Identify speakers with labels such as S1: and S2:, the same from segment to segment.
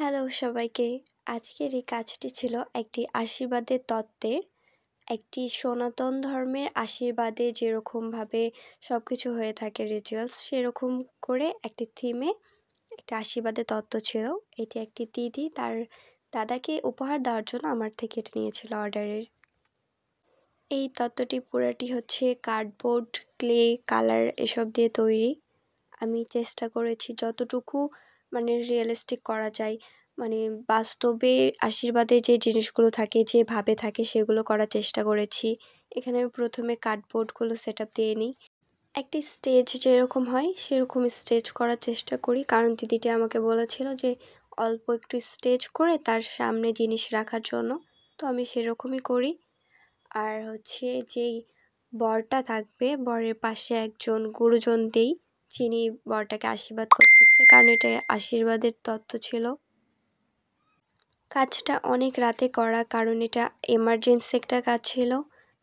S1: Hello সবাইকে। আজকের এই কাজটি ছিল একটি আশীর্বাদের তত্ত্বের। একটি সনাতন ধর্মের আশীর্বাদে যেরকমভাবে সবকিছু হয়ে থাকে রিচুয়ালস, সেরকম করে একটি থিমে একটা আশীর্বাদের তত্ত্ব ছিল। এটি একটি দিদি তার দাদাকে উপহার দেওয়ার জন্য আমার থেকে এটা নিয়েছিল অর্ডারের। এই তত্ত্বটি পুরাটি হচ্ছে কার্ডবোর্ড, ক্লে, কালার এসব দিয়ে তৈরি। আমি চেষ্টা করেছি যতটুকু রিয়েলিস্টিক করা যায়, বাস্তবে আশীর্বাদে যে জিনিসগুলো থাকে, যেভাবে থাকে সেগুলো করার চেষ্টা করেছি। এখানে আমি প্রথমে কার্ডবোর্ডগুলো সেটআপ দিয়ে নিই। একটি স্টেজ যেরকম হয় সেরকম স্টেজ করার চেষ্টা করি, কারণ দিদিটি আমাকে বলেছিল যে অল্প একটু স্টেজ করে তার সামনে জিনিস রাখার জন্য। তো আমি সেরকমই করি। আর হচ্ছে যেই বরটা থাকবে, বরের পাশে একজন গুরুজন দেই, যিনি বরটাকে আশীর্বাদ করতেছে, কারণ এটা আশীর্বাদের তত্ত্ব ছিল। কাজটা অনেক রাতে করা, কারণ এটা এমার্জেন্সি একটা কাজ ছিল।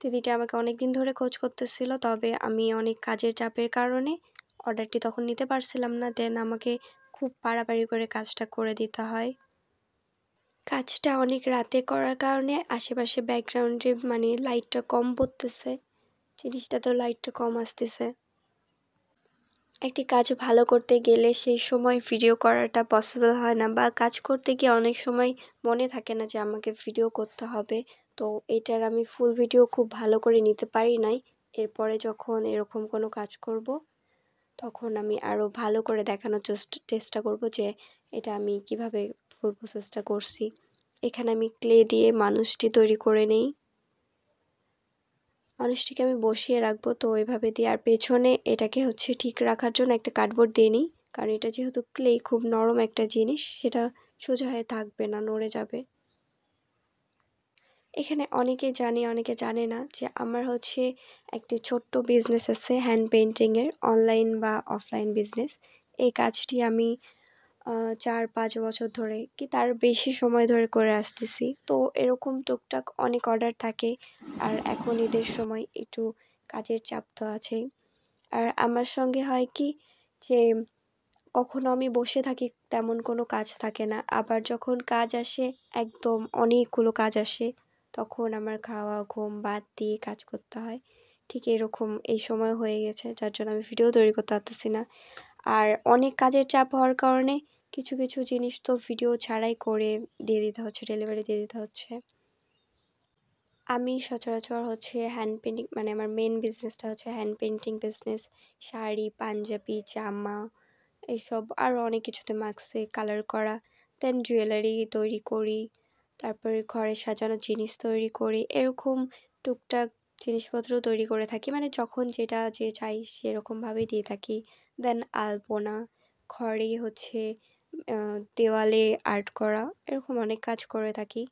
S1: দিদিটা আমাকে অনেক দিন ধরে খোঁজ করতেছিল, তবে আমি অনেক কাজের চাপের কারণে অর্ডারটি তখন নিতে পারছিলাম না। দেন আমাকে খুব পাড়াপাড়ি করে কাজটা করে দিতে হয়। কাজটা অনেক রাতে করার কারণে আশেপাশে ব্যাকগ্রাউন্ডে লাইটটা কম পড়তেছে, জিনিসটাতেও লাইটটা কম আসতেছে। একটি কাজ ভালো করতে গেলে সেই সময় ভিডিও করাটা পসিবল হয় না, বা কাজ করতে গিয়ে অনেক সময় মনে থাকে না যে আমাকে ভিডিও করতে হবে। তো এটার আমি ফুল ভিডিও খুব ভালো করে নিতে পারি নাই। এরপরে যখন এরকম কোনো কাজ করব, তখন আমি আরও ভালো করে দেখানোর চেষ্টা করব যে এটা আমি কিভাবে ফুল প্রসেসটা করছি। এখানে আমি ক্লে দিয়ে মানুষটি তৈরি করে নেই। মানুষটিকে আমি বসিয়ে রাখবো, তো ওইভাবে দিয়ে, আর পেছনে এটাকে হচ্ছে ঠিক রাখার জন্য একটা কার্ডবোর্ড দিয়ে নিই, কারণ এটা যেহেতু ক্লে, খুব নরম একটা জিনিস, সেটা সোজা হয়ে থাকবে না, নড়ে যাবে। এখানে অনেকে জানে, অনেকে জানে না যে আমার হচ্ছে একটি ছোট্ট বিজনেস আছে হ্যান্ড পেইন্টিংয়ের, অনলাইন বা অফলাইন বিজনেস। এই কাজটি আমি 4-5 বছর ধরে, কি তার বেশি সময় ধরে করে আসতেছি। তো এরকম টুকটাক অনেক অর্ডার থাকে, আর এখন ঈদের সময় একটু কাজের চাপ তো আছেই। আর আমার সঙ্গে হয় কি যে কখনো আমি বসে থাকি, তেমন কোনো কাজ থাকে না। আবার যখন কাজ আসে, একদম অনেকগুলো কাজ আসে, তখন আমার খাওয়া ঘুম বাদ দিয়ে কাজ করতে হয়। ঠিক এরকম এই সময় হয়ে গেছে, যার জন্য আমি ভিডিও তৈরি করতে পারতেছি না। আর অনেক কাজের চাপ হওয়ার কারণে কিছু কিছু জিনিস তো ভিডিও ছাড়াই করে দিয়ে দিতে হচ্ছে, ডেলিভারি দিয়ে দিতে হচ্ছে। আমি সচরাচর হচ্ছে হ্যান্ড পেইন্টিং, আমার মেন বিজনেসটা হচ্ছে hand painting business. Sari, punjabi, জামা, এসব আরও অনেক কিছুতে মাস্কে কালার করা। দেন জুয়েলারি তৈরি করি, তারপরে ঘরে সাজানোর জিনিস তৈরি করি, এরকম টুকটাক জিনিসপত্র তৈরি করে থাকি, যখন যেটা যে চাই সেরকমভাবেই দিয়ে থাকি। দেন আলপনা, ঘরে হচ্ছে দেওয়ালে আর্ট করা, এরকম অনেক কাজ করে থাকি।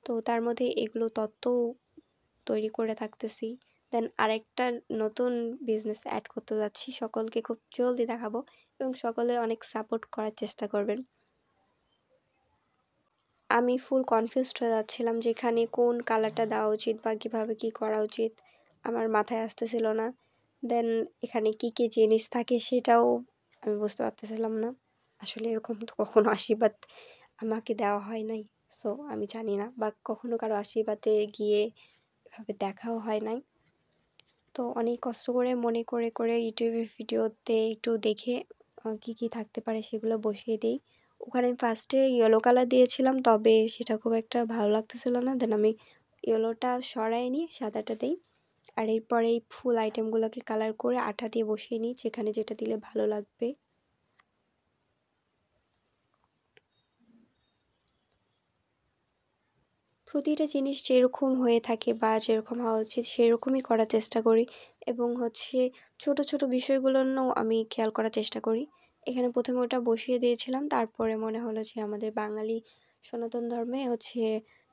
S1: তো তার মধ্যে এগুলো তত্ত্বও তৈরি করে থাকতেছি। দেন আরেকটা নতুন বিজনেস অ্যাড করতে যাচ্ছি, সকলকে খুব জলদি দেখাবো, এবং সকলে অনেক সাপোর্ট করার চেষ্টা করবেন। আমি ফুল কনফিউজড হয়ে যাচ্ছিলাম যে এখানে কোন কালারটা দেওয়া উচিত বা কীভাবে কী করা উচিত, আমার মাথায় আসতেছিল না। দেন এখানে কী কী জিনিস থাকে সেটাও আমি বুঝতে পারতেছিলাম না। আসলে এরকম তো কখনো আশীর্বাদ আমাকে দেওয়া হয় নাই, সো আমি জানি না, বা কখনো কারো আশীর্বাদে গিয়ে এভাবে দেখাও হয় নাই। তো অনেক কষ্ট করে মনে করে করে ইউটিউবে ভিডিওতে একটু দেখে কী কী থাকতে পারে সেগুলো বসিয়ে দিই। ওখানে আমি ফার্স্টে ইয়েলো কালার দিয়েছিলাম, তবে সেটা খুব একটা ভালো লাগতেছিল না। দেন আমি ইয়েলোটা সরাই নিয়ে সাদাটা দিই, আর এরপরে এই ফুল আইটেমগুলোকে কালার করে আঠা দিয়ে বসিয়ে নিই, যেখানে যেটা দিলে ভালো লাগবে। প্রতিটা জিনিস যেরকম হয়ে থাকে বা যেরকম হওয়া উচিত সেরকমই করার চেষ্টা করি, এবং হচ্ছে ছোট ছোট বিষয়গুলোও আমি খেয়াল করার চেষ্টা করি। এখানে প্রথমে ওটা বসিয়ে দিয়েছিলাম, তারপরে মনে হলো যে আমাদের বাঙালি সনাতন ধর্মে হচ্ছে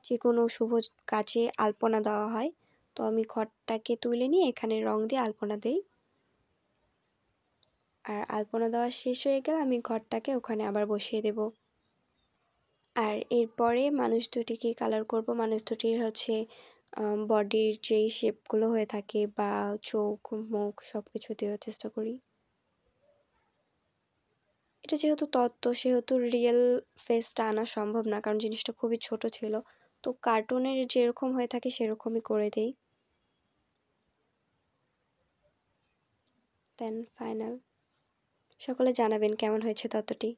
S1: যে কোনো শুভ কাজে আলপনা দেওয়া হয়। তো আমি ঘরটাকে তুলে নিয়ে এখানে রং দিয়ে আলপনা দিই, আর আলপনা দেওয়া শেষ হয়ে গেলে আমি ঘরটাকে ওখানে আবার বসিয়ে দেব। আর এরপরে মানুষ দুটিকে কালার করব। মানুষ দুটির হচ্ছে বডির যেই শেপগুলো হয়ে থাকে, বা চোখ মুখ সব কিছু দেওয়ার চেষ্টা করি। এটা যেহেতু তত্ত্ব সেহেতু রিয়েল ফেসটা আনা সম্ভব না, কারণ জিনিসটা খুবই ছোট ছিল। তো কার্টুনের যেরকম হয়ে থাকে সেরকমই করে দেই। Then final. সকলে জানাবেন কেমন হয়েছে তত্ত্বটি।